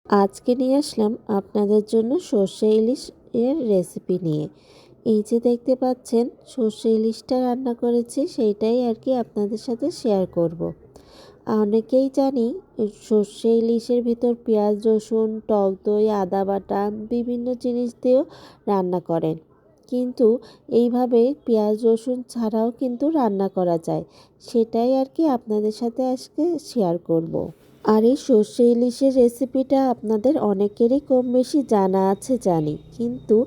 আজকে নিয়ে আসলাম আপনাদের জন্য সর্ষে ইলিশ এর রেসিপি নিয়ে। এই যে দেখতে পাচ্ছেন সর্ষে ইলিশটা রান্না করেছি, সেইটাই আর কি আপনাদের সাথে শেয়ার করব। অনেকেই জানি সর্ষে ইলিশের ভিতর পেঁয়াজ রসুন টক দই আদা বাটা বিভিন্ন জিনিস দিয়েও রান্না করেন, কিন্তু এইভাবে পেঁয়াজ রসুন ছাড়াও কিন্তু রান্না করা যায়। সেটাই আর কি আপনাদের সাথে আজকে শেয়ার করব। আর এই সর্ষে ইলিশের রেসিপিটা আপনাদের অনেকেরই কম বেশি জানা আছে জানি, কিন্তু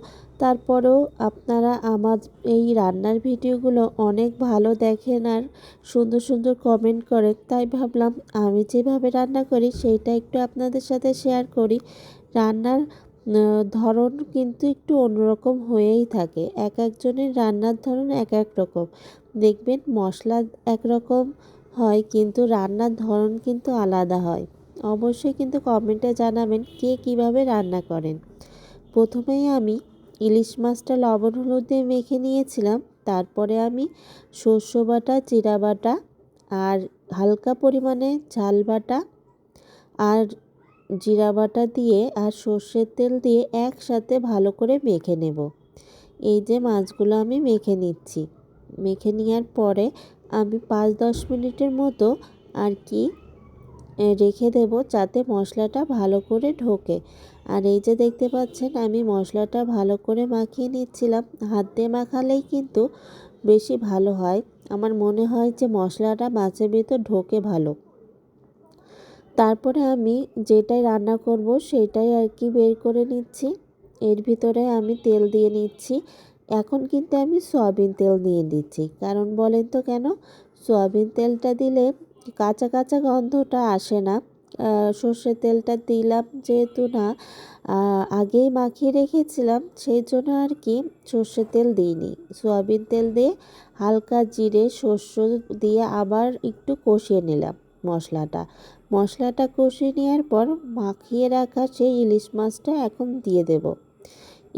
তারপরেও আপনারা আমার এই রান্নার ভিডিওগুলো অনেক ভালো দেখেন আর সুন্দর সুন্দর কমেন্ট করেন, তাই ভাবলাম আমি যেভাবে রান্না করি সেইটা একটু আপনাদের সাথে শেয়ার করি। রান্নার ধরন কিন্তু একটু অন্যরকম হয়েই থাকে, এক একজনের রান্নার ধরন এক এক রকম। দেখবেন মশলা একরকম হয় কিন্তু রান্নার ধরন কিন্তু আলাদা হয়। অবশ্যই কিন্তু কমেন্টে জানাবেন কে কিভাবে রান্না করেন। প্রথমেই আমি ইলিশ মাছটা লবণ হলুদ দিয়ে মেখে নিয়েছিলাম। তারপরে আমি সর্ষে বাটা জিরা বাটা আর হালকা পরিমাণে ঝাল বাটা আর জিরা বাটা দিয়ে আর সর্ষের তেল দিয়ে একসাথে ভালো করে মেখে নেব। এই যে মাছগুলো আমি মেখে নিচ্ছি, মেখে নেওয়ার পরে আমি 5-10 মিনিটের মতো আর কি রেখে দেব, যাতে মশলাটা ভালো করে ঢোকে। আর এই যে দেখতে পাচ্ছেন আমি মশলাটা ভালো করে মাখিয়ে নিচ্ছিলাম। হাত দিয়ে মাখালেই কিন্তু বেশি ভালো হয়, আমার মনে হয় যে মশলাটা মাছের ভিতর ঢোকে ভালো। তারপরে আমি যেটাই রান্না করব সেটাই আর কি বের করে নিচ্ছি। এর ভিতরে আমি তেল দিয়ে নিচ্ছি। এখন কিন্তু আমি সয়াবিন তেল দিয়ে দিচ্ছি, কারণ বলেন তো কেন? সয়াবিন তেলটা দিলে কাঁচা কাঁচা গন্ধটা আসে না। সর্ষের তেলটা দিলাম যেহেতু না, আগেই মাখিয়ে রেখেছিলাম, সেই জন্য আর কি সর্ষের তেল দিইনি। সয়াবিন তেল দিয়ে হালকা জিরে সর্ষে দিয়ে আবার একটু কষিয়ে নিলাম মশলাটা কষিয়ে নেওয়ার পর মাখিয়ে রাখা সেই ইলিশ মাছটা এখন দিয়ে দেব।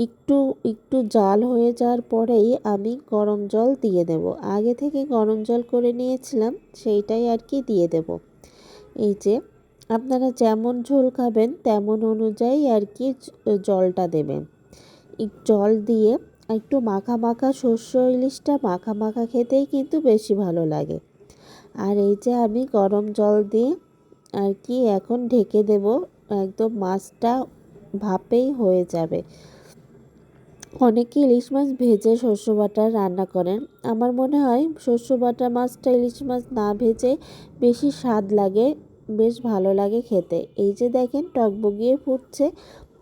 একটু একটু জাল হয়ে যাওয়ার পরেই আমি গরম জল দিয়ে দেব। আগে থেকে গরম জল করে নিয়েছিলাম, সেইটাই আর কি দিয়ে দেব। এই যে আপনারা যেমন ঝোল খাবেন তেমন অনুযায়ী আর কি জলটা দেবেন। জল দিয়ে একটু মাখা মাখা সর্ষে ইলিশটা মাখা মাখা খেতেই কিন্তু বেশি ভালো লাগে। আর এই যে আমি গরম জল দিয়ে আর কি এখন ঢেকে দেব, একদম মাছটা ভাপেই হয়ে যাবে। অনেকে ইলিশ মাছ ভেজে শস্য বাটা রান্না করেন, আমার মনে হয় শস্য বাটা মাছটা ইলিশ মাছ না ভেজে বেশি স্বাদ লাগে, বেশ ভালো লাগে খেতে। এই যে দেখেন টকবগিয়ে ফুটছে,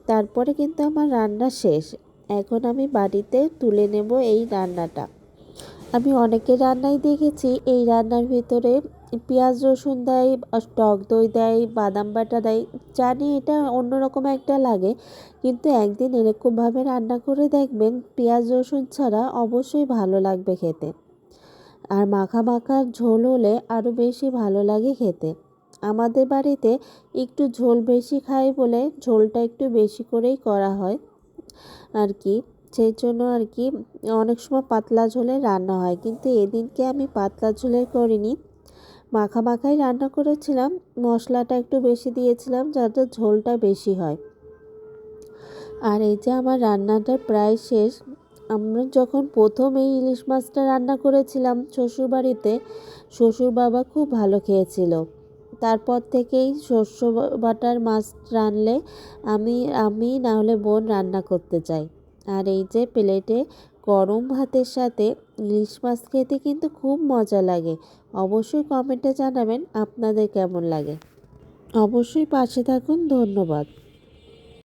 তারপরে কিন্তু আমার রান্না শেষ। এখন আমি বাড়িতে তুলে নেব এই রান্নাটা। আমি অনেকের রান্নাই দেখেছি এই রান্নার ভিতরে পেঁয়াজ রসুন দেয়, টক দই দেয়, বাদাম বাটা দেয়। জানি এটা অন্যরকম একটা লাগে, কিন্তু একদিন এরকমভাবে রান্না করে দেখবেন পেঁয়াজ রসুন ছাড়া অবশ্যই ভালো লাগবে খেতে। আর মাখা মাখা ঝোল হলে আরও বেশি ভালো লাগে খেতে। আমাদের বাড়িতে একটু ঝোল বেশি খায় বলে ঝোলটা একটু বেশি করেই করা হয় আর কি। সেই জন্য আর কি অনেক সময় পাতলা ঝোলে রান্না হয়, কিন্তু এদিনকে আমি পাতলা ঝোলে করিনি, মাখা মাখাই রান্না করেছিলাম। মশলাটা একটু বেশি দিয়েছিলাম যাতে ঝোলটা বেশি হয়। আর এই যে আমার রান্নাটা প্রায় শেষ। আমরা যখন প্রথম এই ইলিশ মাছটা রান্না করেছিলাম শ্বশুরবাড়িতে, শ্বশুর বাবা খুব ভালো খেয়েছিল। তারপর থেকেই শস্য বাটার মাছ রানলে আমি না হলে বোন রান্না করতে চাই। আর এই যে প্লেটে গরম ভাতের সাথে ইলিশ মাছ খেতে কিন্তু খুব মজা লাগে। অবশ্যই কমেন্টে জানাবেন আপনাদের কেমন লাগে। অবশ্যই পাশে থাকুন। ধন্যবাদ।